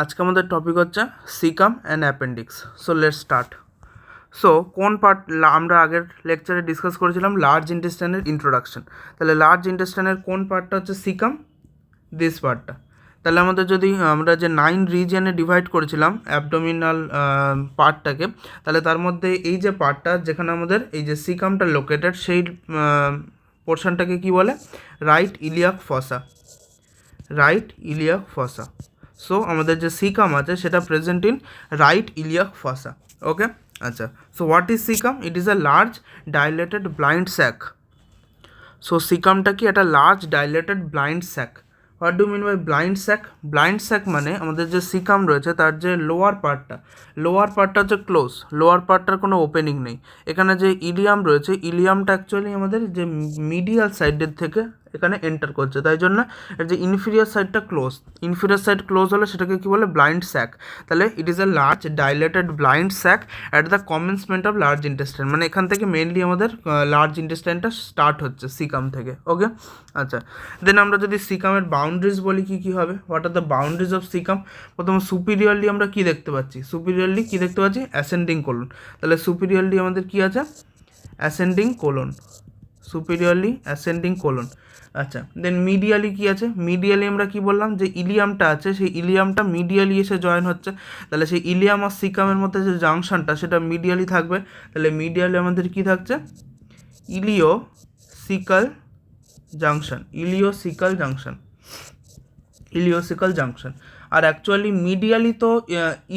আজকে আমাদের টপিক হচ্ছে caecum and appendix. So let's start. So কোন পার্ট আমরা আগের লেকচারে ডিসকাস করেছিলাম? লার্জ ইন্টেস্টাইনের ইন্ট্রোডাকশন। তাহলে লার্জ ইন্টেস্টাইনের কোন পার্টটা হচ্ছে সিকাম? দিস পার্টটা। তাহলে আমাদের যদি আমরা যে 9 রিজিয়নে ডিভাইড করেছিলাম অ্যাবডোমিনাল পার্টটাকে, তাহলে তার মধ্যে এই যে পার্টটা যেখানে আমাদের এই যে সিকামটা লোকেটেড, সেই পোর্শনটাকে কি বলে? Right iliac fossa. Right iliac fossa. So আমাদের যে সিকাম আছে সেটা present in right iliac fossa. Okay, আচ্ছা। So what is caecum? It is a large dilated blind sac. So সিকামটা কি? একটা large dilated blind sac. What do mean by blind sac? Blind sac মানে আমাদের যে caecum রয়েছে তার যে লোয়ার পার্টটা হচ্ছে ক্লোজ, লোয়ার পার্টটার কোনো ওপেনিং নেই। এখানে যে ইলিয়াম রয়েছে, ইলিয়ামটা অ্যাকচুয়ালি আমাদের যে মিডিয়াল সাইডের থেকে এখানে এন্টার করছে, তাই জন্য এর যে ইনফিরিয়ার সাইডটা ক্লোজ। ইনফিরিয়ার সাইড ক্লোজ হলে সেটাকে কী বলে? Blind sac. তাহলে it is a large dilated blind sac at the commencement of large ইন্টেস্টাইন। মানে এখান থেকে মেনলি আমাদের লার্জ ইন্টেস্টাইনটা স্টার্ট হচ্ছে সিকাম থেকে। ওকে, আচ্ছা। দেন আমরা যদি সিকামের বাউন্ডারিজ বলি, কী কী হবে? What are the boundaries of caecum? প্রথমে সুপিরিয়রলি আমরা কী দেখতে পাচ্ছি? সুপিরিয়রলি কী দেখতে পাচ্ছি? Ascending colon. তাহলে সুপিরিয়রলি আমাদের কী আছে? Ascending colon. Superiorly ascending colon. আচ্ছা, দেন মিডিয়ালি কী আছে? মিডিয়ালি আমরা কি বললাম? যে ইলিয়ামটা আছে সেই ইলিয়ামটা মিডিয়ালি এসে জয়েন হচ্ছে, তাহলে সেই ইলিয়াম আর সিকামের মধ্যে যে জাংশনটা সেটা মিডিয়ালি থাকবে। তাহলে মিডিয়ালি আমাদের কি থাকছে? ইলিওসিকাল জাংশন। ইলিওসিকাল জাংশন। আর অ্যাকচুয়ালি মিডিয়ালি তো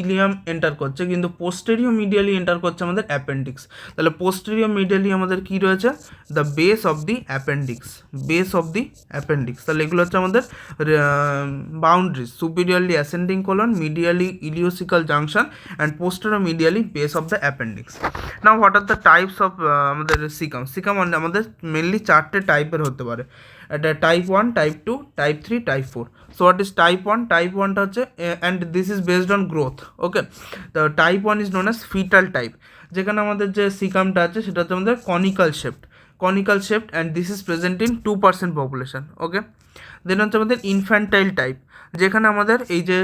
ইলিয়াম এন্টার করছে, কিন্তু পোস্টেরিও মিডিয়ালি এন্টার করছে আমাদের অ্যাপেন্ডিক্স। তাহলে পোস্টেরিও মিডিয়ালি আমাদের কি রয়েছে? The base of the appendix. তাহলে এগুলো হচ্ছে আমাদের boundaries. Superiorly ascending colon, medially ileocaecal junction, and posteromedially base of the appendix. Now what are the types of আমাদের সিকাম? সিকাম আমাদের মেনলি 4টে টাইপের হতে পারে। এটা type 1, type 2, type 3, type 4। So what is type 1? Type 1টা হচ্ছে, and this is based on growth. Okay, তো type 1 is known as foetal type, যেখানে আমাদের যে সিকামটা আছে সেটা হচ্ছে আমাদের conical shaped and this is present in 2% population. Okay, then হচ্ছে আমাদের ইনফ্যান্টাইল টাইপ, যেখানে আমাদের এই যে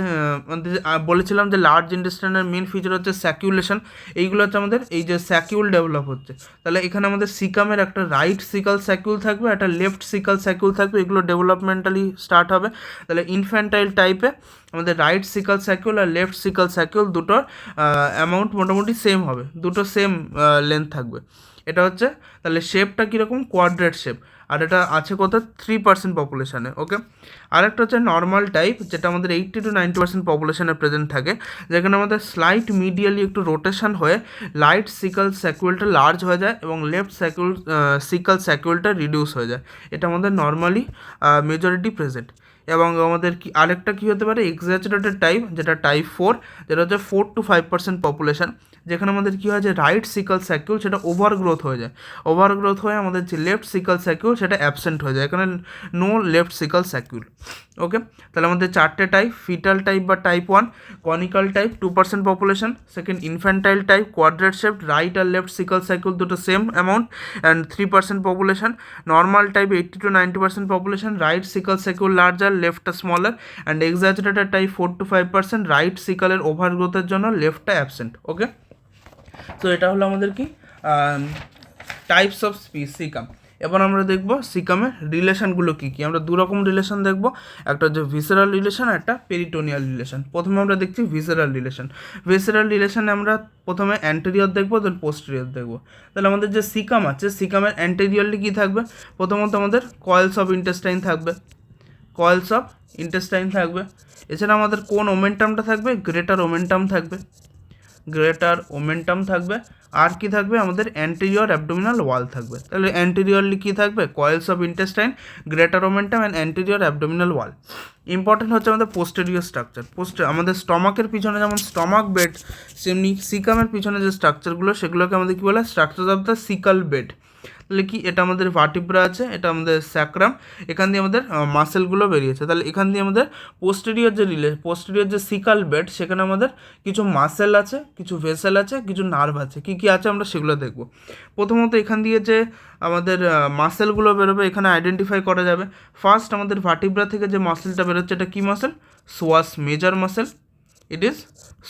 বলেছিলাম যে লার্জ ইন্টেস্টাইনের মেন ফিচার হচ্ছে স্যাকিউলেশন। এইগুলো হচ্ছে আমাদের এই যে স্যাকিউল ডেভেলপ হচ্ছে। তাহলে এখানে আমাদের সিকামের একটা রাইট সিকাল স্যাকিউল থাকবে, একটা লেফট সিকাল স্যাকিউল থাকবে, এগুলো ডেভেলপমেন্টালি স্টার্ট হবে। তাহলে ইনফ্যান্টাইল টাইপে আমাদের রাইট সিকাল স্যাকিউল আর লেফট সিকাল স্যাকিউল দুটোর অ্যামাউন্ট মোটামুটি সেম হবে, দুটো সেম লেন্থ থাকবে। এটা হচ্ছে, তাহলে শেপটা কীরকম? Quadrate shape. আর এটা আছে কোথায়? 3% পপুলেশানে। ওকে, আরেকটা হচ্ছে নর্মাল টাইপ, যেটা আমাদের 80-90% পপুলেশানে প্রেজেন্ট থাকে, যেখানে আমাদের স্লাইট মিডিয়ালি একটু রোটেশন হয়ে লাইট সিকাল স্যাকুলটা লার্জ হয়ে যায় এবং লেফট সিকাল স্যাকুলটা রিডিউস হয়ে যায়। এটা আমাদের নর্মালি মেজরিটি প্রেজেন্ট। এবং আমাদের কি আরেকটা কী হতে পারে? এক্সাজারেটেড টাইপ, যেটা টাইপ 4, যেটা হচ্ছে 4-5% পপুলেশন, যেখানে আমাদের কী হয়? যে রাইট সিকাল স্যাকিউল সেটা ওভারগ্রোথ হয়ে যায়। ওভারগ্রোথ হয়ে আমাদের যে লেফট সিকাল স্যাকিউল সেটা অ্যাবসেন্ট হয়ে যায়, এখানে no left caecal saccule. Okay, তাহলে আমাদের 4টে টাইপ: ফিটাল টাইপ বা type 1, conical type 2% population, second infantile type quadrate shape, right আর লেফট সিকাল সাইকেল দুটো same amount and 3% population, normal type 80-90% population, right caecal saccule larger, লেফটটা smaller, and exaggerated type 4-5%, right সিকালের ওভারগ্রোথের জন্য লেফটটা absent. ওকে, তো এটা হলো আমাদের কি টাইপস অফ সিকাম। এবার আমরা দেখব সিকামের রিলেশনগুলো কী কী। আমরা দুরকম রিলেশন দেখব, একটা হচ্ছে ভিসেরাল রিলেশন, একটা পেরিটোনিয়াল রিলেশন। প্রথমে আমরা দেখছি ভিসেরাল রিলেশনে আমরা প্রথমে অ্যান্টেরিয়র দেখব, দেন পোস্টেরিয়র দেখব। তাহলে আমাদের যে সিকাম আছে, সিকামের অ্যান্টেরিয়রলি কী থাকবে? প্রথমত আমাদের কয়েলস অফ ইন্টেস্টাইন থাকবে। এছাড়া আমাদের কোন ওমেন্টামটা থাকবে? গ্রেটার ওমেন্টাম থাকবে। আর কি থাকবে? আমাদের অ্যান্টেরিয়র অ্যাবডোমিনাল ওয়াল থাকবে। তাহলে অ্যান্টেরিয়রলি কী থাকবে? Coils of intestine, greater omentum and anterior abdominal wall. Important হচ্ছে আমাদের পোস্টেরিয়র স্ট্রাকচার। আমাদের স্টমাকের পিছনে যেমন স্টমাক বেড, সেমনি সিকামের পিছনে যে স্ট্রাকচারগুলো সেগুলোকে আমাদের কী বলে? Structure of the caecal bed. তাহলে কি এটা আমাদের ভার্টিব্রা আছে, এটা আমাদের স্যাক্রাম, এখান দিয়ে আমাদের মাসেলগুলো বেরিয়েছে। তাহলে এখান দিয়ে আমাদের পোস্টেরিয়র যে সিকাল বেড, সেখানে আমাদের কিছু মাসেল আছে, কিছু ভেসেল আছে, কিছু নার্ভ আছে। কি কি আছে আমরা সেগুলো দেখব। প্রথমত এখান দিয়ে যে আমাদের মাসেলগুলো বেরোবে এখানে আইডেন্টিফাই করা যাবে। ফার্স্ট আমাদের ভার্টিব্রা থেকে যে মাসেলটা বেরোচ্ছে এটা কী muscle? Psoas major muscle. It is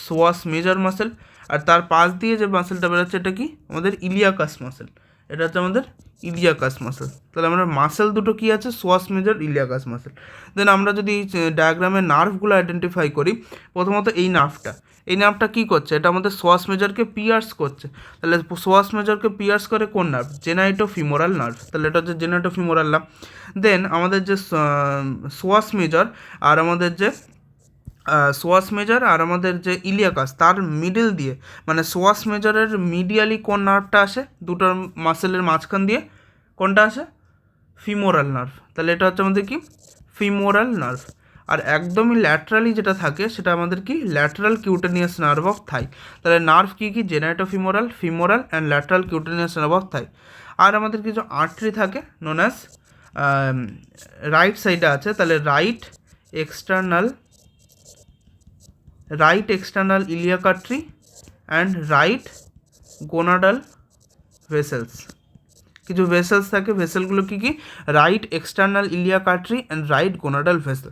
psoas major muscle. আর তার পাশ দিয়ে যে মাসেলটা বেরোচ্ছে এটা কি? আমাদের ইলিয়াকাস মাসেল। এটা হচ্ছে আমাদের ইলিয়াকাস মাসেল। তাহলে আমরা মাসেল দুটো কি আছে? সোয়াস মেজর, ইলিয়াকাস মাসেল। দেন আমরা যদি ডায়াগ্রামের নার্ভগুলো আইডেন্টিফাই করি, প্রথমত এই নার্ভটা কী করছে? এটা আমাদের সোয়াস মেজরকে পিয়ার্স করছে। তাহলে সোয়াস মেজরকে পিয়ার্স করে কোন নার্ভ? জেনাইটো femoral nerve. তাহলে এটা হচ্ছে জেনাইটো ফিমোরাল নার্ভ। দেন আমাদের যে সোয়াস মেজর আর আমাদের যে ইলিয়াকাস, তার মিডল দিয়ে, মানে সোয়াস মেজরের মিডিয়ালি কোন নার্ভটা আসে? দুটোর মাসেলের মাঝখান দিয়ে কোনটা আসে? Femoral nerve. তাহলে এটা হচ্ছে আমাদের কি? Femoral nerve. আর একদমই ল্যাটারালি যেটা থাকে সেটা আমাদের কি? Lateral cutaneous nerve of thigh. তাহলে নার্ভ কি কি? Genitofemoral, femoral and lateral cutaneous nerve of thigh. আর আমাদের কিছু আর্টারি থাকে নোন অ্যাজ রাইট সাইডে আছে। তাহলে right external iliac artery and right gonadal vessels. কিছু ভেসেলস থাকে, ভেসেলগুলো কী কী? Right external iliac artery and right gonadal vessel.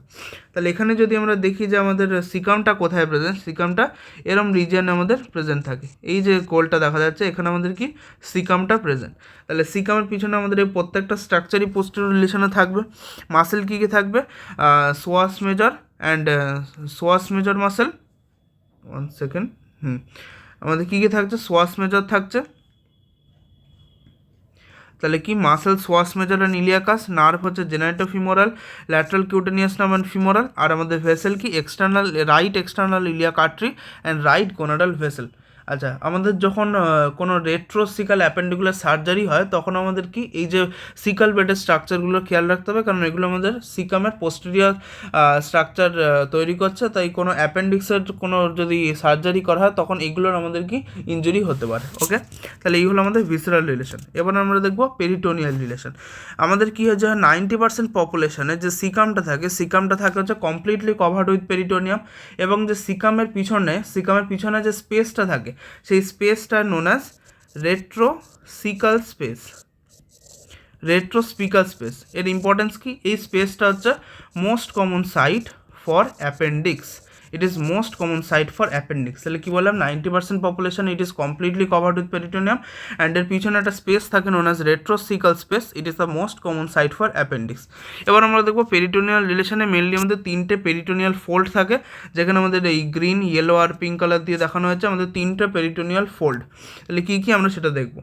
তাহলে এখানে যদি আমরা দেখি যে আমাদের সিকামটা কোথায় প্রেজেন্ট, সিকামটা এরম রিজিয়নে আমাদের প্রেজেন্ট থাকে। এই যে গোলটা দেখা যাচ্ছে এখানে আমাদের কি? সিকামটা প্রেজেন্ট। তাহলে সিকামের পিছনে আমাদের এই প্রত্যেকটা স্ট্রাকচারই পোস্টেরিয়র রিলেশনে থাকবে। মাসেল কী কী থাকবে? সোয়াস মেজর মাসেল, 1 সেকেন্ড, আমাদের কী কী থাকছে? সোয়াস মেজর থাকছে। তাহলে কি? Muscle psoas major and iliacus, nerve হচ্ছে genitofemoral, lateral cutaneous nerve and femoral, আর আমাদের ভেসেল কি? Right external iliac artery and right gonadal vessel. আচ্ছা, আমাদের যখন কোনো রেট্রোসিকাল অ্যাপেন্ডিকুলার সার্জারি হয় তখন আমাদের কি এই যে সিকাল বেডের স্ট্রাকচারগুলো খেয়াল রাখতে হবে, কারণ এগুলো আমাদের সিকামের পোস্টেরিয়র স্ট্রাকচার তৈরি করছে। তাই কোনো অ্যাপেন্ডিক্সের কোনো যদি সার্জারি করা হয় তখন এগুলোর আমাদের কি ইনজুরি হতে পারে। ওকে, তাহলে এই হলো আমাদের ভিসেরাল রিলেশন। এবার আমরা দেখবো পেরিটোনিয়াল রিলেশন। আমাদের কি হচ্ছে 90% পপুলেশনে যে সিকামটা থাকে হচ্ছে কমপ্লিটলি কভার্ড উইথ পেরিটোনিয়াম, এবং যে সিকামের পিছনে যে স্পেসটা থাকে সেই স্পেসটা নোন অ্যাজ রেট্রোস্পিকাল স্পেস। এর ইম্পর্টেন্স কি? এই স্পেসটা হচ্ছে most common site for appendix. It is most common site for appendix. তাহলে কী বললাম? 90% population it is completely covered with peritoneum, and এর পিছনে একটা স্পেস থাকে known as retrocaecal space. It is the most common site for appendix. এবার আমরা দেখবো পেরিটোনিয়াল রিলেশনে মেনলি আমাদের 3টে পেরিটোনিয়াল ফোল্ড থাকে, যেখানে আমাদের এই গ্রিন, ইয়েলো আর পিঙ্ক কালার দিয়ে দেখানো হয়েছে আমাদের 3টে পেরিটোনিয়াল ফোল্ড। তাহলে কী কী আমরা সেটা দেখবো।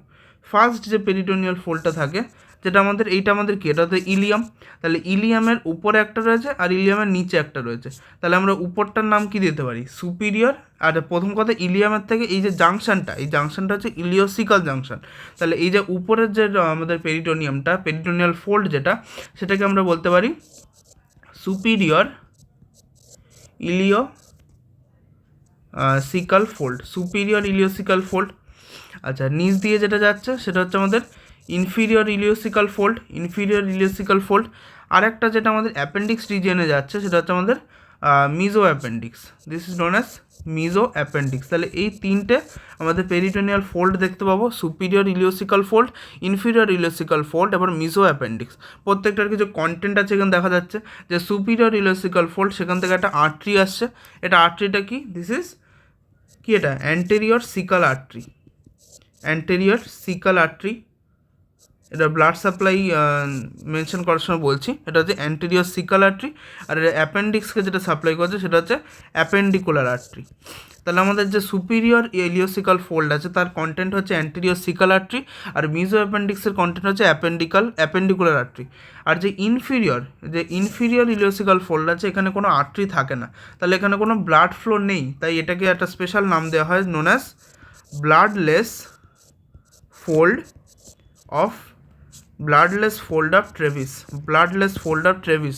ফার্স্ট যে পেরিটোনিয়াল ফোল্ডটা থাকে, যেটা আমাদের এইটা আমাদের কি? এটা হচ্ছে ইলিয়াম। তাহলে ইলিয়ামের উপরে একটা রয়েছে আর ইলিয়ামের নিচে একটা রয়েছে। তাহলে আমরা উপরটার নাম কি দিতে পারি? সুপিরিয়র। আর প্রথম কথা, ইলিয়ামের থেকে এই যে জাংশনটা হচ্ছে ইলিওসিকাল জাংশন। তাহলে এই যে উপরের যে আমাদের পেরিটোনিয়াল ফোল্ড যেটা, সেটাকে আমরা বলতে পারি সুপিরিয়র ইলিওসিকাল ফোল্ড। আচ্ছা, নিচ দিয়ে যেটা যাচ্ছে সেটা হচ্ছে আমাদের ইনফিরিয়র ইলিওসিকাল ফোল্ড। আর একটা যেটা আমাদের অ্যাপেন্ডিক্স রিজিয়নে যাচ্ছে সেটা হচ্ছে আমাদের Mizo appendix. This is known as Mizo appendix. তাহলে এই 3টে আমাদের পেরিটোনিয়াল ফোল্ড দেখতে পাবো: superior ইলিওসিকাল fold, inferior ileocaecal fold, এবার মিজো অ্যাপেন্ডিক্স। প্রত্যেকটার কিছু কন্টেন্ট আছে এখানে দেখা যাচ্ছে। যে সুপিরিয়র ইলিওসিকাল ফোল্ড, সেখান থেকে একটা আর্টারি আসছে। এটা আর্টারিটা কি? দিস ইজ কি? এটা অ্যান্টেরিয়র সিকাল আর্টারি। এটা ব্লাড সাপ্লাই মেনশন করার সময় বলছি, এটা হচ্ছে অ্যান্টেরিয়র সিকাল আর্টারি। আর অ্যাপেন্ডিক্সকে যেটা সাপ্লাই করছে সেটা হচ্ছে অ্যাপেন্ডিকুলার আর্টারি। তাহলে আমাদের যে সুপিরিয়র ইলিওসিকাল ফোল্ড আছে তার কন্টেন্ট হচ্ছে অ্যান্টেরিয়র সিকাল আর্টারি, আর মিজো অ্যাপেন্ডিক্সের কন্টেন্ট হচ্ছে অ্যাপেন্ডিকুলার আর্টারি। আর যে ইনফিরিয়র ইলিওসিকাল ফোল্ড আছে, এখানে কোনো আর্টারি থাকে না, তাহলে এখানে কোনো ব্লাড ফ্লো নেই, তাই এটাকে একটা স্পেশাল নাম দেওয়া হয় known as bloodless fold of Treves.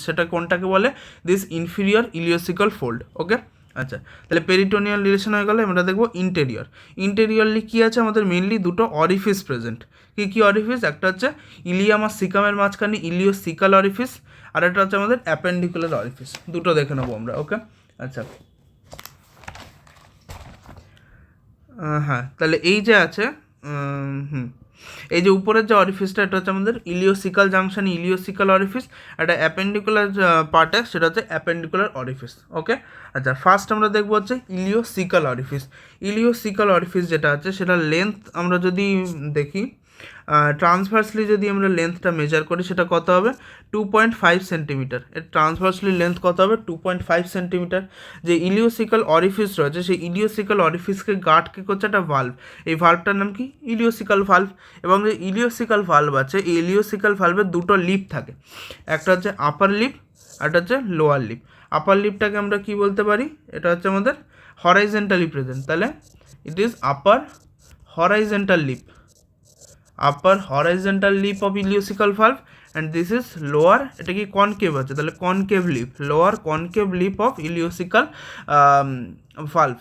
সেটা কোনটাকে বলে? This inferior ileocaecal fold. Okay, আচ্ছা, তাহলে পেরিটোনিয়াল রিলেশন হয়ে গেলে আমরা দেখবো ইন্টেরিয়র। ইন্টেরিয়রলি কী আছে আমাদের মেনলি দুটো অরিফিস প্রেজেন্ট। কী অরিফিস? একটা হচ্ছে ইলিয়াম আর সিকামের মাঝখানে ইলিওসিকাল অরিফিস, আর একটা হচ্ছে আমাদের অ্যাপেন্ডিকুলার অরিফিস। দুটো দেখে নেবো আমরা। ওকে, আচ্ছা হ্যাঁ, তাহলে এই যে আছে এই যে উপরের যে অরিফিসটা, এটা হচ্ছে আমাদের ইলিওসিকাল জাংশন, ইলিওসিকাল অরিফিস। একটা অ্যাপেন্ডিকুলার পার্টে সেটা হচ্ছে অ্যাপেন্ডিকুলার অরিফিস। ওকে, আচ্ছা ফার্স্ট আমরা দেখবো হচ্ছে ইলিওসিকাল অরিফিস। ইলিওসিকাল অরিফিস যেটা আছে সেটা লেন্থ আমরা যদি দেখি, ট্রান্সভার্সলি যদি আমরা লেন্থটা মেজার করি সেটা কত হবে? 2.5 সেন্টিমিটার। এর ট্রান্সভার্সলি লেন্থ কত হবে? 2.5 সেন্টিমিটার। যে ইলিওসিকাল অরিফিস রয়েছে সেই ইলিওসিকাল অরিফিসকে গার্ড কী করছে? একটা ভাল্ভ। এই ভাল্ভটার নাম কি? ইলিওসিকাল ভাল্ভ। এবং যে ইলিওসিকাল ভাল্ভ আছে, এই ইলিওসিকাল ভাল্ভের দুটো লিপ থাকে, একটা হচ্ছে আপার লিপ, একটা হচ্ছে লোয়ার লিপ। আপার লিপটাকে আমরা কি বলতে পারি? এটা হচ্ছে আমাদের হরাইজেন্টালি প্রেজেন্ট, তাহলে it is upper horizontal lip, upper horizontal lip of ileocaecal valve, and this is lower, এটা কি কনকেভ আছে, তাহলে concave lip, lower concave lip of ileocaecal valve.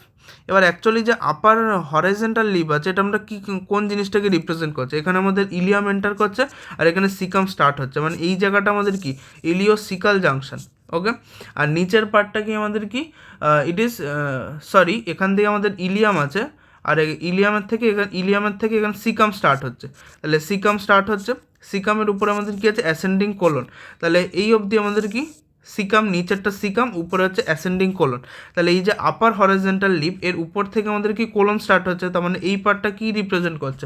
এবার অ্যাকচুয়ালি যে আপার হরাইজেন্টাল লিপ আছে, এটা আমরা কি কোন জিনিসটাকে রিপ্রেজেন্ট করছে? এখানে আমাদের ইলিয়াম এন্টার করছে আর এখানে সিকাম স্টার্ট হচ্ছে, মানে এই জায়গাটা আমাদের কি ইলিওসিকাল জাংশন। ওকে, আর নিচের পার্টটা কি আমাদের কি ইট ইজ সরি, এখান থেকে আমাদের ইলিয়াম আছে, আর ইলিয়ামের থেকে এখানে সিকাম স্টার্ট হচ্ছে, তাহলে সিকাম স্টার্ট হচ্ছে, সিকামের উপরে আমাদের কি আছে? Ascending colon. তাহলে এই অবধি আমাদের কি সিকাম, নিচেরটা সিকাম, উপরে হচ্ছে অ্যাসেন্ডিং কোলন। তাহলে এই যে আপার হরাইজেন্টাল লিপ, এর উপর থেকে আমাদের কি কোলন স্টার্ট হচ্ছে, তার মানে এই পার্টটা কি রিপ্রেজেন্ট করছে?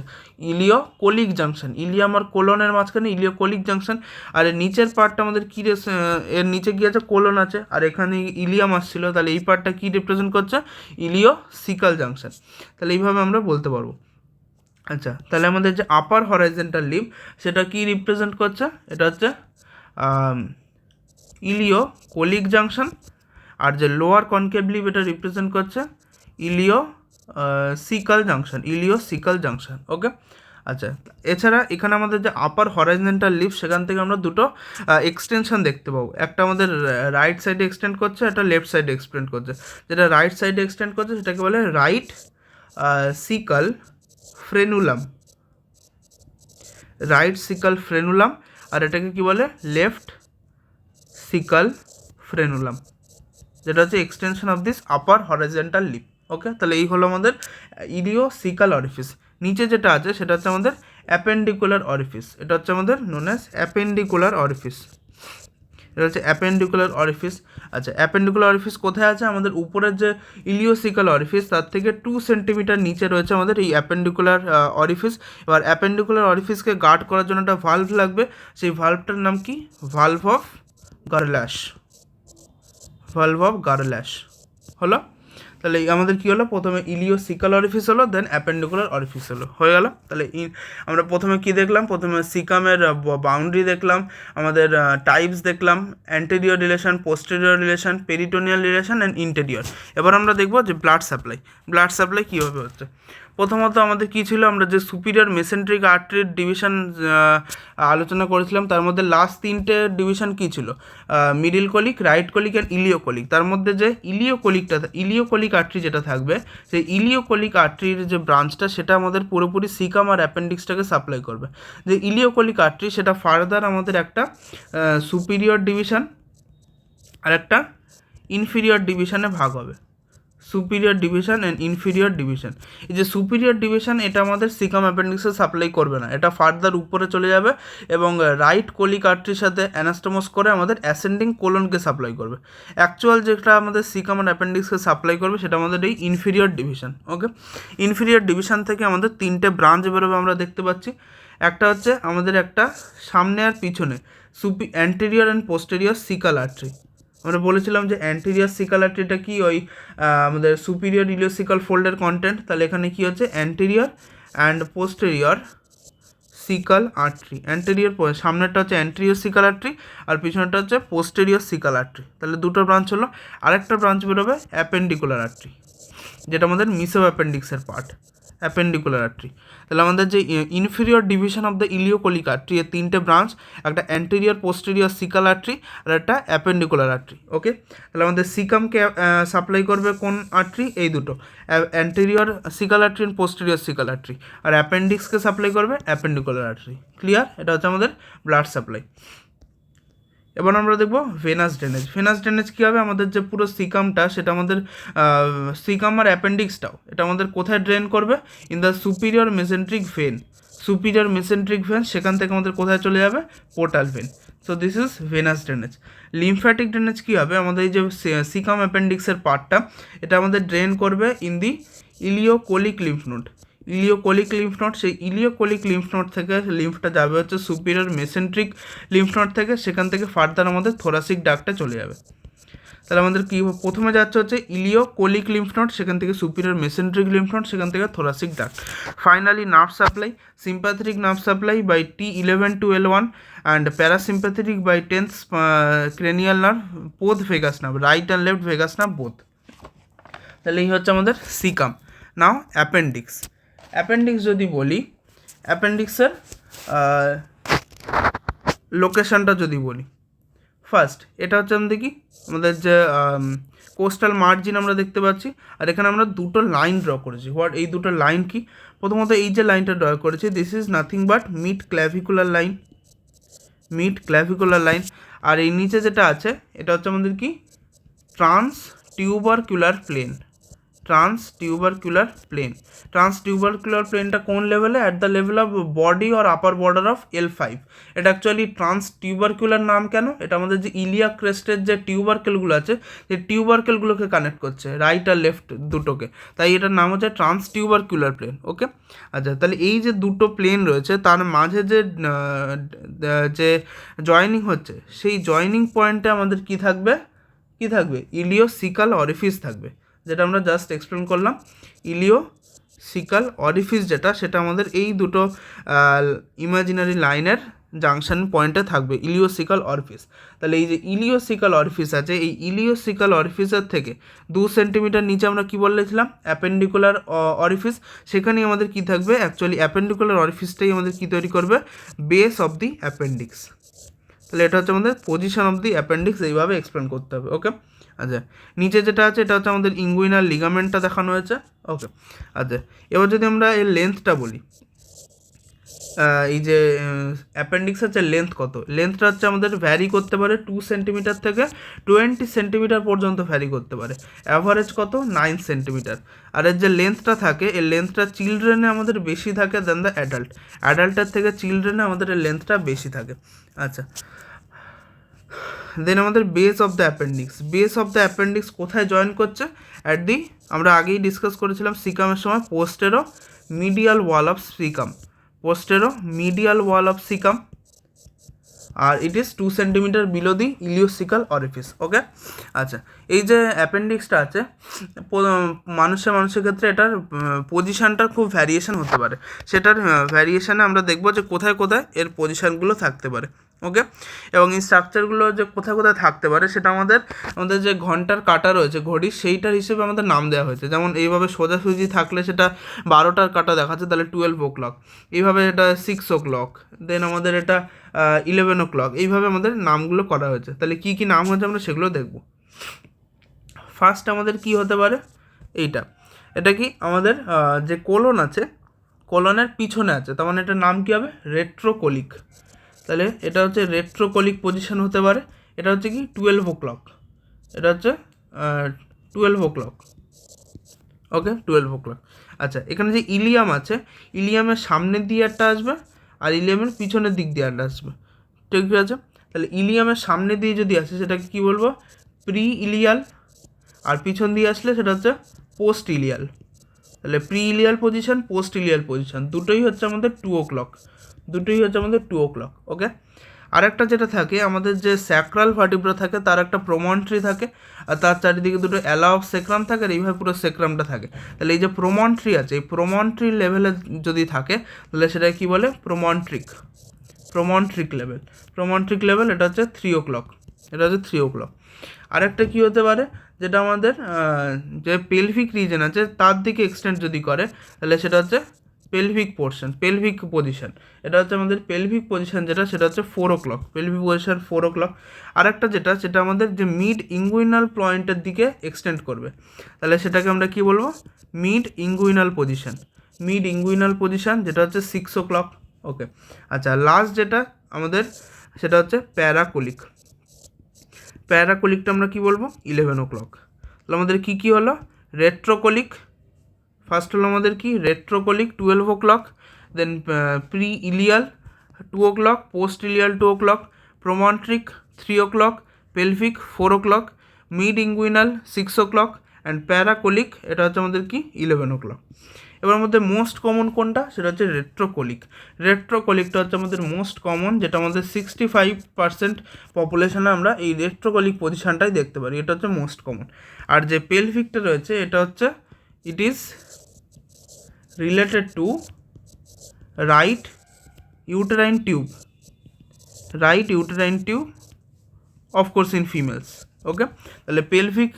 ইলিওকোলিক জাংশন। ইলিয়াম আর কোলনের মাঝখানে ইলিওকোলিক জাংশন। আর এর নিচের পার্টটা আমাদের কি এর নিচে কি আছে? কোলন আছে, আর এখানে ইলিয়াম আসছিল, তাহলে এই পার্টটা কি রিপ্রেজেন্ট করছে? ইলিওসিকাল জাংশন। তাহলে এইভাবে আমরা বলতে পারবো। আচ্ছা, তাহলে আমাদের যে আপার হরাইজেন্টাল লিপ সেটা কি রিপ্রেজেন্ট করছে? এটা হচ্ছে ইলিওকোলিক জাংশন। আর যে লোয়ার কনকেভ লিপ এটা রিপ্রেজেন্ট করছে ইলিওসিকাল জাংশন, ইলিওসিকাল জাংশন। ওকে, আচ্ছা এছাড়া এখানে আমাদের যে আপার হরাইজেন্টাল লিপ, সেখান থেকে আমরা দুটো এক্সটেনশন দেখতে পাবো। একটা আমাদের রাইট সাইডে এক্সটেন্ড করছে, একটা লেফট সাইডে এক্সটেন্ড করছে। যেটা রাইট সাইডে এক্সটেন্ড করছে সেটাকে বলে right caecal frenulum, right caecal frenulum. আর এটাকে কি বলে? লেফট সিকাল ফ্রেনুলাম, যেটা হচ্ছে extension of this upper horizontal lip. Okay, তাহলে এই হলো আমাদের ইলিওসিকাল অরিফিস। নিচে যেটা আছে সেটা হচ্ছে আমাদের অ্যাপেন্ডিকুলার অরিফিস। এটা হচ্ছে আমাদের নোন অ্যাজ অ্যাপেন্ডিকুলার অরিফিস। এটা হচ্ছে অ্যাপেন্ডিকুলার অরিফিস। আচ্ছা, অ্যাপেন্ডিকুলার অরিফিস কোথায় আছে? আমাদের উপরের যে ইলিওসিকাল অরিফিস তার থেকে 2 সেন্টিমিটার নিচে রয়েছে আমাদের এই অ্যাপেন্ডিকুলার অরিফিস। এবার অ্যাপেন্ডিকুলার অরিফিসকে গার্ড করার জন্য একটা ভাল্ভ লাগবে। সেই ভাল্ভটার নাম কি? ভাল্ভ অফ গারল্যাশ, ভাল্ভ অফ গারল্যাশ হলো। তাহলে আমাদের কী হলো? প্রথমে ইলিওসিকাল অরিফিস হলো, দেন অ্যাপেন্ডিকুলার অরিফিস হলো, হয়ে গেল। তাহলে আমরা প্রথমে কি দেখলাম? প্রথমে সিকামের বাউন্ডারি দেখলাম, আমাদের টাইপস দেখলাম, anterior relation, posterior relation, peritoneal relation and interior. এবার আমরা দেখবো যে ব্লাড সাপ্লাই কীভাবে হচ্ছে। প্রথমত আমাদের কী ছিল? আমরা যে সুপিরিয়র মেসেন্ট্রিক আর্টারির ডিভিশন আলোচনা করেছিলাম, তার মধ্যে লাস্ট 3টে ডিভিশন কী ছিল? Middle colic, right colic and ileocolic. তার মধ্যে যে ইলিওকোলিক আর্টারি যেটা থাকবে, সেই ইলিওকোলিক আর্টারির যে ব্রাঞ্চটা সেটা আমাদের পুরোপুরি সিকাম আর অ্যাপেন্ডিক্সটাকে সাপ্লাই করবে। যে ইলিওকোলিক আর্টারি সেটা ফার্দার আমাদের একটা সুপিরিয়র ডিভিশন আর একটা ইনফিরিয়র ডিভিশনে ভাগ হবে। Superior division and inferior division. এই যে সুপিরিয়র ডিভিশন, এটা আমাদের সিকাম অ্যাপেন্ডিক্সে সাপ্লাই করবে না, এটা ফার্দার উপরে চলে যাবে এবং রাইট কোলিক আর্টারির সাথে অ্যানাস্টোমোস করে আমাদের অ্যাসেন্ডিং কোলনকে সাপ্লাই করবে। অ্যাকচুয়াল যেটা আমাদের সিকাম আর অ্যাপেন্ডিক্সকে সাপ্লাই করবে সেটা আমাদের এই ইনফিরিয়র ডিভিশন। ওকে, ইনফিরিয়র ডিভিশন থেকে আমাদের 3টে ব্রাঞ্চ বেরোবে আমরা দেখতে পাচ্ছি। একটা হচ্ছে আমাদের একটা সামনে আর পিছনে anterior and posterior caecal artery. আমরা বলেছিলাম যে অ্যান্টেরিয়র সিকাল আর্টারিটা কি ওই আমাদের সুপিরিয়র ইলিওসিকাল ফোল্ডের কন্টেন্ট। তাহলে এখানে কি হচ্ছে? Anterior and posterior caecal artery. Anterior সামনেরটা হচ্ছে অ্যান্টেরিয়র সিকাল আর্টারি আর পিছনেরটা হচ্ছে পোস্টেরিয়র সিকাল আর্টারি। তাহলে দুটো ব্রাঞ্চ হলো। আরেকটা ব্রাঞ্চ বেরোবে অ্যাপেন্ডিকুলার আর্টারি, যেটা আমাদের মিসো অ্যাপেন্ডিক্সের পার্ট। Appendicular artery. তাহলে আমাদের যে inferior division of the ileocolic artery এর তিনটে ব্রাঞ্চ, একটা অ্যান্টেরিয়র পোস্টেরিয়র সিকাল আর্টারি আর একটা অ্যাপেন্ডিকুলার আর্টারি। ওকে, তাহলে আমাদের সিকামকে সাপ্লাই করবে কোন আর্টারি? এই দুটো, anterior caecal artery and posterior caecal artery. আর অ্যাপেন্ডিক্সকে সাপ্লাই করবে অ্যাপেন্ডিকুলার আর্টারি। ক্লিয়ার? এটা হচ্ছে আমাদের ব্লাড সাপ্লাই। এবার আমরা দেখব ভেনাস ড্রেনেজ। ভেনাস ড্রেনেজ কী হবে? আমাদের যে পুরো সিকামটা, সেটা আমাদের সিকাম আর অ্যাপেন্ডিক্সটাও এটা আমাদের কোথায় ড্রেন করবে? In the superior mesenteric vein. Superior mesenteric vein, সেখান থেকে আমাদের কোথায় চলে যাবে? Portal vein. So this is venous drainage. Lymphatic drainage কী হবে? আমাদের এই যে সিকাম অ্যাপেন্ডিক্সের পার্টটা, এটা আমাদের ড্রেন করবে in the ileocolic lymph node. Ileocolic lymph node, সেই ইলিওকোলিক লিম্ফ নোড থেকে লিম্ফটা যাবে হচ্ছে সুপিরিয়র মেসেন্ট্রিক লিম্ফ নোড থেকে, সেখান থেকে ফার্দার আমাদের থোরাসিক ডাক্টে চলে যাবে। তাহলে আমাদের কি প্রথমে যাচ্ছে হচ্ছে ইলিওকোলিক লিম্ফ নোড, সেখান থেকে সুপিরিয়র মেসেন্ট্রিক লিম্ফ নোড, সেখান থেকে thoracic duct. Finally nerve supply, sympathetic nerve supply by T11 to L1 and parasympathetic by 10th cranial nerve, both vagus nerve, right and left vagus nerve both. তাহলে এই হচ্ছে আমাদের caecum. নাও appendix. Appendix যদি বলি, অ্যাপেন্ডিক্সের লোকেশনটা যদি বলি, ফার্স্ট এটা হচ্ছে আমাদের কি, আমাদের যে কোস্টাল মার্জিন আমরা দেখতে পাচ্ছি, আর এখানে আমরা দুটো লাইন ড্র করেছি। হোয়াট, এই দুটো লাইন কি? প্রথমত এই যে লাইনটা ড্র করেছি, this is nothing but mid clavicular line, mid clavicular line. আর এই নিচে যেটা আছে, এটা হচ্ছে আমাদের কি, transtubercular plane. Transtubercular plane. ট্রান্সটিউবারকুলার প্লেনটা কোন লেভেলে? At the level of body or upper border of L5। এটা অ্যাকচুয়ালি ট্রান্সটিউবারকুলার নাম কেন? এটা আমাদের যে ইলিয়াক ক্রেস্টের যে টিউবারকেলগুলো আছে, সেই টিউবারকেলগুলোকে কানেক্ট করছে, রাইট আর লেফট দুটোকে, তাই এটার নাম হচ্ছে ট্রান্সটিউবারকুলার প্লেন। ওকে, আচ্ছা, তাহলে এই যে দুটো প্লেন রয়েছে, তার মাঝে যে জয়েনিং হচ্ছে, সেই জয়েনিং পয়েন্টে আমাদের কি থাকবে? ইলিওসিকাল অরিফিস থাকবে, যেটা আমরা জাস্ট এক্সপ্লেন করলাম। ইলিওসিকাল অরিফিস যেটা, সেটা আমাদের এই দুটো ইমাজিনারি লাইনের জাংশন পয়েন্টে থাকবে, ইলিওসিকাল অরিফিস। তাহলে এই যে ইলিওসিকাল অরিফিস আছে, এই ইলিওসিকাল অরিফিসের থেকে 2 সেন্টিমিটার নিচে আমরা কি বলেছিলাম? Appendicular orifice. সেখানেই আমাদের কি থাকবে? অ্যাকচুয়ালি অ্যাপেন্ডিকুলার অরিফিসটাই আমাদের কি তৈরি করবে? Base of the appendix. তাহলে এটা হচ্ছে আমাদের পজিশন অফ দি অ্যাপেন্ডিক্স, এইভাবে এক্সপ্লেন করতে হবে। ওকে, আচ্ছা, নিচে যেটা আছে এটা হচ্ছে আমাদের ইঙ্গুইনাল লিগামেন্টটা দেখানো হয়েছে। ওকে, আচ্ছা, এবার যদি আমরা এর লেন্থটা বলি, এই যে অ্যাপেন্ডিক্সের যে লেন্থ কত, লেন্থটা হচ্ছে আমাদের ভ্যারি করতে পারে 2 সেন্টিমিটার থেকে 20 সেন্টিমিটার পর্যন্ত ভ্যারি করতে পারে। অ্যাভারেজ কত? 9 সেন্টিমিটার। আর এর যে লেন্থটা থাকে, এর লেন্থটা চিলড্রেনে আমাদের বেশি থাকে দেন দ্য অ্যাডাল্ট। অ্যাডাল্টের থেকে চিলড্রেনে আমাদের এর লেন্থটা বেশি থাকে। আচ্ছা, দেন আমাদের base of the appendix. Base of the appendix কোথায় জয়েন করছে? অ্যাট দি, আমরা আগেই ডিসকাস করেছিলাম সিকামের সময়, posteromedial wall of caecum, posteromedial wall of caecum, আর it is 2 centimetre below the ileocaecal orifice. Okay, আচ্ছা, এই যে অ্যাপেন্ডিক্সটা আছে, মানুষের ক্ষেত্রে এটার পজিশানটার খুব ভ্যারিয়েশন হতে পারে। সেটার ভ্যারিয়েশানে আমরা দেখব যে কোথায় কোথায় এর পজিশানগুলো থাকতে পারে। ওকে, এবং এই স্ট্রাকচারগুলো যে কোথায় কোথায় থাকতে পারে, সেটা আমাদের যে ঘন্টার কাঁটা রয়েছে ঘড়ির, সেইটার হিসেবে আমাদের নাম দেওয়া হয়েছে। যেমন এইভাবে সোজাসুজি থাকলে সেটা 12টার কাঁটা দেখাচ্ছে, তাহলে 12 o'clock। এইভাবে এটা 6 o'clock, দেন আমাদের এটা 11 o'clock। এইভাবে আমাদের নামগুলো করা হয়েছে। তাহলে কী কী নাম হয়েছে আমরা সেগুলো দেখব। ফার্স্ট আমাদের কি হতে পারে? এটা কি আমাদের যে কোলন আছে, কোলনের পিছনে আছে, তার মানে এটার নাম কী হবে? রেট্রোকোলিক। তাহলে এটা হচ্ছে রেট্রোকোলিক পজিশন হতে পারে। এটা হচ্ছে কি 12 o'clock, এটা হচ্ছে 12 o'clock। ওকে, 12 o'clock। আচ্ছা, এখানে যে ইলিয়াম আছে, ইলিয়ামের সামনের দিয়ে একটা আসবে আর ইলিয়ামের পিছনের দিক দিয়ে একটা আসবে, ঠিক আছে? তাহলে ইলিয়ামের সামনে দিয়ে যদি আসে, সেটাকে কী বলবো? প্রি ইলিয়াল। আর পিছন দিয়ে আসলে সেটা হচ্ছে পোস্ট ইলিয়াল। তাহলে প্রি ইলিয়াল পজিশন, পোস্ট ইলিয়াল পজিশন, দুটোই হচ্ছে আমাদের 2 o'clock, ওকে। আরেকটা যেটা থাকে, আমাদের যে স্যাক্রাল ভার্টিব্রা থাকে, তার একটা প্রমন্ট্রি থাকে, আর তার চারিদিকে দুটো অ্যালা অফ সেক্রাম থাকে, আর এইভাবে পুরো সেক্রামটা থাকে। তাহলে এই যে প্রমন্ট্রি আছে, এই প্রমন্ট্রি লেভেলে যদি থাকে, তাহলে সেটা কি বলে? প্রমন্ট্রিক লেভেল। এটা হচ্ছে 3 o'clock, আরেকটা কী হতে পারে? যেটা আমাদের যে পেলভিক রিজন আছে তার দিকে এক্সটেন্ড যদি করে তাহলে সেটা হচ্ছে পেলভিক পোর্শন, পেলভিক পজিশন। এটা হচ্ছে আমাদের পেলভিক পজিশন যেটা, সেটা হচ্ছে 4 o'clock, পেলভিক পজিশন 4 o'clock। আর একটা যেটা, সেটা আমাদের যে মিড ইঙ্গুইনাল পয়েন্টের দিকে এক্সটেন্ড করবে, তাহলে সেটাকে আমরা কি বলবো, mid inguinal position, mid inguinal position, যেটা হচ্ছে 6 o'clock। ওকে, আচ্ছা, লাস্ট যেটা আমাদের সেটা হচ্ছে প্যারাকোলিক। প্যারাকোলিকটা আমরা কি বলবো, 11 o'clock। তাহলে আমাদের কি কি হলো, রেট্রোকোলিক, ফার্স্ট হলো আমাদের কি retrocolic 12 o'clock, then preileal 2 o'clock, postileal 2 o'clock, promontoric 3 o'clock, pelvic 4 o'clock, mid inguinal 6 o'clock, and paracolic এটা হচ্ছে আমাদের কি 11 o'clock। এবার আমাদের মোস্ট কমন কোনটা, সেটা হচ্ছে রেট্রোকোলিক। রেট্রোকোলিকটা হচ্ছে আমাদের মোস্ট কমন, যেটা আমাদের 65% পপুলেশনে আমরা এই রেট্রোকোলিক পজিশনটাই দেখতে পারি, এটা হচ্ছে মোস্ট কমন। আর যে পেলভিকটা রয়েছে এটা হচ্ছে it is related to right uterine tube, right uterine tube of course in females. Okay, তাহলে পেলভিক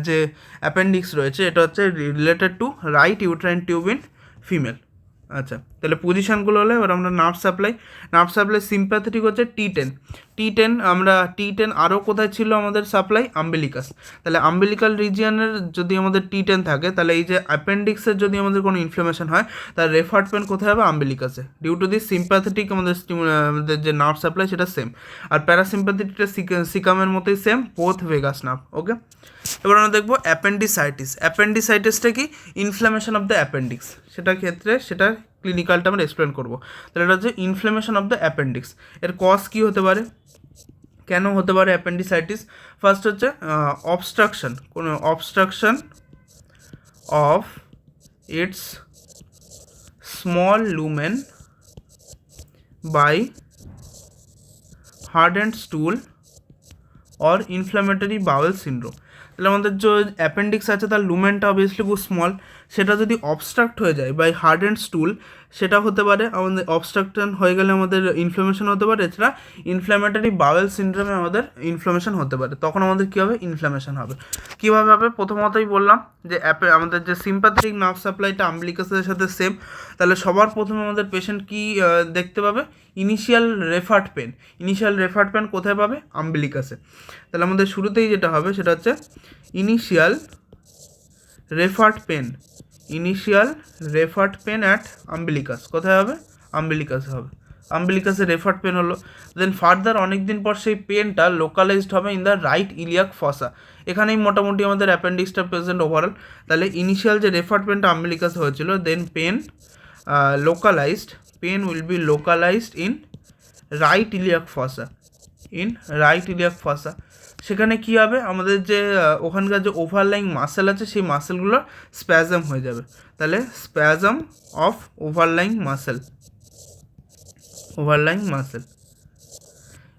যে অ্যাপেন্ডিক্স রয়েছে এটা হচ্ছে related to right uterine tube in female. আচ্ছা, তাহলে পজিশনগুলো হলো, এবার আমরা nerve supply. Nerve supply sympathetic হচ্ছে T10, T10 আমরা T10 আরও কোথায় ছিল আমাদের সাপ্লাই, আম্বিলিকাস। তাহলে আম্বিলিকাল রিজিয়নের যদি আমাদের T10 থাকে, তাহলে এই যে অ্যাপেন্ডিক্সের যদি আমাদের কোনো ইনফ্লামেশন হয় তার রেফার্ড পেন কোথায় হবে, আম্বিলিকাসে। ডিউ টু দিস সিম্প্যাথেটিক আমাদের যে নার্ভ সাপ্লাই সেটা সেম, আর প্যারাসিম্প্যাথেটিকটা সিকামের মতোই সেম, বোথ ভেগাস নার্ভ। ওকে, এবার আমরা দেখবো অ্যাপেন্ডিসাইটিস। অ্যাপেন্ডিসাইটিসটা কি, ইনফ্লামেশন অফ দ্য অ্যাপেন্ডিক্স, সেটার ক্ষেত্রে সেটা ক্লিনিক্যালটা আমরা এক্সপ্লেন করবো। তাহলে এটা হচ্ছে ইনফ্লামেশন অফ দ্য অ্যাপেন্ডিক্স। এর কজ কী হতে পারে, কেন হতে পারে অ্যাপেন্ডিসাইটিস? ফার্স্ট হচ্ছে অবস্ট্রাকশন, কোনো obstruction of its small lumen by hardened stool or inflammatory bowel syndrome. তাহলে আমাদের যে অ্যাপেন্ডিক্স আছে তার লুমেনটা অবভিয়াসলি খুব স্মল, সেটা যদি অবস্ট্রাক্ট হয়ে যায় বাই হার্ডেন্ড স্টুল, সেটা হতে পারে আমাদের অবস্ট্রাকশন হয়ে গেলে আমাদের ইনফ্লামেশন হতে পারে। এছাড়া ইনফ্ল্যামেটরি বাউল সিনড্রোমে আমাদের ইনফ্লামেশন হতে পারে, তখন আমাদের কী হবে, ইনফ্লামেশন হবে। কীভাবে হবে, প্রথমতই বললাম যে আমাদের যে সিম্প্যাথেটিক নার্ভ সাপ্লাইটা আম্বিলিকাসের সাথে সেম, তাহলে সবার প্রথমে আমাদের পেশেন্ট কি দেখতে পাবে, initial referred pain. Initial referred pain কোথায় পাবে, আম্বিলিকাসে। তাহলে আমাদের শুরুতেই যেটা হবে সেটা হচ্ছে initial referred pain, initial referred pain at umbilicus. কোথায় হবে, আম্বিলিকাসে হবে, আম্বিলিকাসে রেফার্ড পেন হলো। দেন ফার্দার অনেক দিন পর সেই পেনটা লোকালাইজড হবে in the right iliac fossa. এখানেই মোটামুটি আমাদের অ্যাপেন্ডিক্সটা প্রেজেন্ট ওভারঅল। তাহলে ইনিশিয়াল যে রেফার্ড পেনটা আম্বিলিকাসে হয়েছিল, then pain localised, pain will be localised in right iliac fossa, in right iliac fossa. সেখানে কী হবে, আমাদের যে ওখানকার যে ওভারলাইং মাসেল আছে সেই মাসেলগুলো স্প্যাজম হয়ে যাবে। তাহলে spasm of overlying muscle, ওভারলাইং muscle.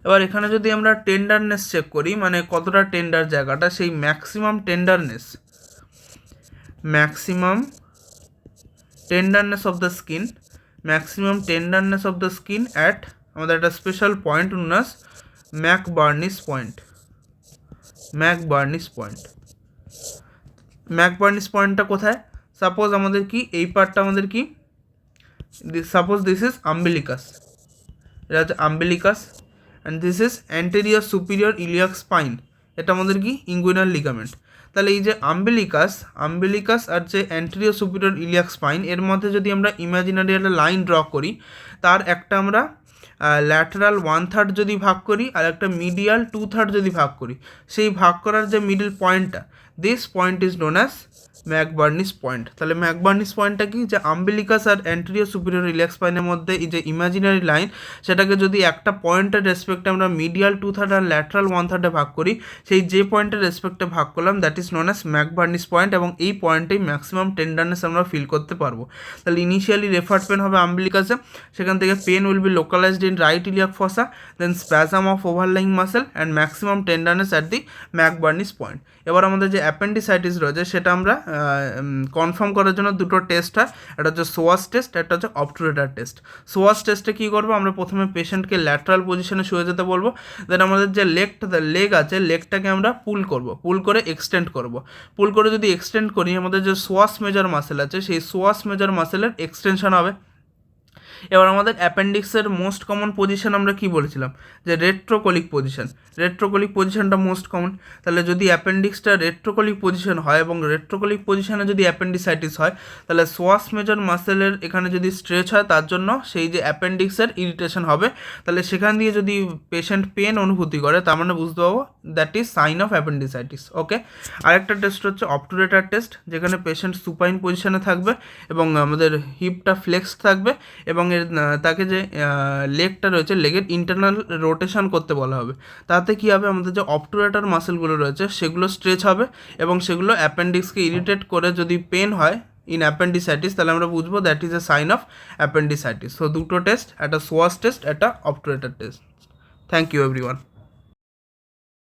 এবার এখানে যদি আমরা টেন্ডারনেস চেক করি, মানে কতটা টেন্ডার জায়গাটা, সেই maximum tenderness, maximum tenderness of the skin, maximum tenderness of the skin at আমাদের একটা স্পেশাল পয়েন্ট উন্নাস ম্যাকবার্নিস পয়েন্ট, ম্যাকবার্নিস পয়েন্ট। ম্যাকবার্নিস পয়েন্টটা কোথায়, সাপোজ আমাদের কি এই পার্টটা আমাদের কি, সাপোজ দিস ইজ আম্বিলিকাস, এটা হচ্ছে umbilicus, and this is anterior superior iliac spine, এটা আমাদের কি ইঙ্গুইনাল লিগামেন্ট। তাহলে এই যে আম্বিলিকাস, আম্বিলিকাস আর যে অ্যান্টেরিয়র সুপিরিয়র ইলিয়াক স্পাইন, এর মধ্যে যদি আমরা ইমাজিনারি একটা লাইন ড্র করি, তার একটা আমরা ল্যাটারাল 1/3 যদি ভাগ করি আর একটা মিডিয়াল 2/3 যদি ভাগ করি, সেই ভাগ করার যে মিডল পয়েন্টটা, this point is known as McBurney's point. তাহলে ম্যাকবার্নিস পয়েন্টটা কি, যে আম্বিলিকাস আর অ্যান্টেরিয়র সুপিরিয়র ইলিয়াক স্পাইনের মধ্যে এই যে ইমাজিনারি লাইন, সেটাকে যদি একটা পয়েন্টের রেসপেক্টে আমরা মিডিয়াল 2/3 আর ল্যাটারাল 1/3 ভাগ করি, সেই যে পয়েন্টের রেসপেক্টে ভাগ করলাম that is known as McBurney's point, এবং এই পয়েন্টেই ম্যাক্সিমাম টেন্ডারনেস আমরা ফিল করতে পারবো। তাহলে ইনিশিয়ালি রেফার্ড পেন হবে আম্বিলিকাসে, সেখান থেকে pain will be localised in right iliac fossa, then spasm of overlying muscle and maximum tenderness at the McBurney's point. এবার আমাদের যে অ্যাপেন্ডিসাইটিস রয়েছে সেটা আমরা কনফার্ম করার জন্য দুটো টেস্ট হয়, একটা হচ্ছে সোয়াস টেস্ট, একটা হচ্ছে অবটুরেটার টেস্ট। সোয়াস টেস্টে কী করবো, আমরা প্রথমে পেশেন্টকে ল্যাটারাল পজিশনে শুয়ে যেতে বলবো, দেন আমাদের যে লেগ আছে লেগটাকে আমরা পুল করে এক্সটেন্ড করব। পুল করে যদি এক্সটেন্ড করি আমাদের যে সোয়াস মেজর মাসেল আছে সেই সোয়াস মেজর মাসেলের এক্সটেনশন হবে। এবার আমাদের অ্যাপেন্ডিক্সের মোস্ট কমন পজিশন আমরা কি বলেছিলাম, যে রেট্রোকলিক পজিশনটা মোস্ট কমন। তাহলে যদি অ্যাপেন্ডিক্সটা রেট্রোকলিক পজিশন হয় এবং রেট্রোকলিক পজিশনে যদি অ্যাপেন্ডিসাইটিস হয়, তাহলে সোয়াস মেজর মাসেলের এখানে যদি স্ট্রেচ হয় তার জন্য সেই যে অ্যাপেন্ডিক্সের ইরিটেশন হবে, তাহলে সেখান দিয়ে যদি পেশেন্ট পেন অনুভূতি করে তার মানে বুঝতে পারবো that is sign of appendicitis. Okay, আরেকটা টেস্ট হচ্ছে অবটুরেটার টেস্ট, যেখানে পেশেন্ট সুপাইন পজিশনে থাকবে এবং আমাদের হিপটা ফ্লেক্সড থাকবে এবং তাকে যে লেগটা রয়েছে লেগের ইন্টারনাল রোটেশন করতে বলা হবে। তাতে কী হবে, আমাদের যে অবটুরেটার মাসেলগুলো রয়েছে সেগুলো স্ট্রেচ হবে এবং সেগুলো অ্যাপেন্ডিক্সকে ইরিটেট করে যদি পেন হয় ইন অ্যাপেন্ডিসাইটিস, তাহলে আমরা বুঝবো that is a sign of appendicitis. So দুটো টেস্ট, একটা সোয়াস টেস্ট, একটা obturator test. Thank you everyone.